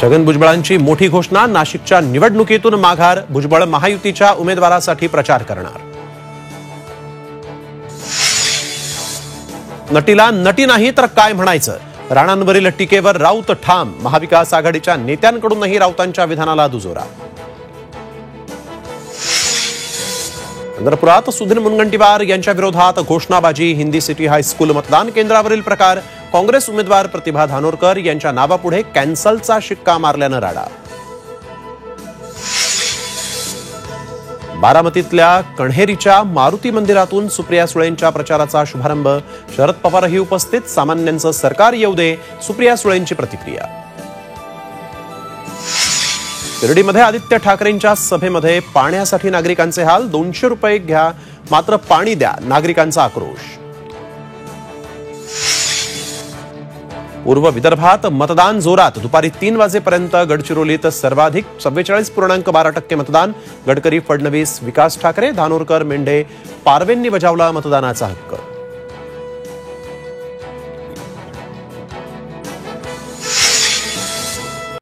छगन भुजबळांची मोठी घोषणा, नाशिकच्या निवडणुकीतून माघार, भुजबळ महायुतीच्या उमेदवारासाठी प्रचार करणार. नटीला नटी नाही तर काय म्हणायचं, राणांवरील टीकेवर राऊत ठाम, महाविकास आघाडीच्या नेत्यांकडूनही राऊतांच्या विधानाला दुजोरा. चंद्रपुरात सुधीर मुनगंटीवार यांच्या विरोधात घोषणाबाजी, हिंदी सिटी हायस्कूल मतदान केंद्रावरील प्रकार, काँग्रेस उमेदवार प्रतिभा धानोरकर यांच्या नावापुढे कॅन्सलचा शिक्का मारल्यानं राडा. बारामतीतल्या कण्हेरीच्या मारुती मंदिरातून सुप्रिया सुळेंच्या प्रचाराचा शुभारंभ, शरद पवारही उपस्थित, सामान्यांचं सरकार येऊ दे, सुप्रिया सुळेंची प्रतिक्रिया. शिर्डीमध्ये आदित्य ठाकरेंच्या सभेमध्ये पाण्यासाठी नागरिकांचे हाल, 200 रुपये घ्या मात्र पाणी द्या, नागरिकांचा आक्रोश. पूर्व विदर्भात मतदान जोरात, दुपारी 3 वाजेपर्यंत गडचिरोलीत सर्वाधिक 44.12% मतदान, गडकरी, फडणवीस, विकास ठाकरे, धानोरकर, मेंढे, पारवेंनी बजावला मतदानाचा हक्क.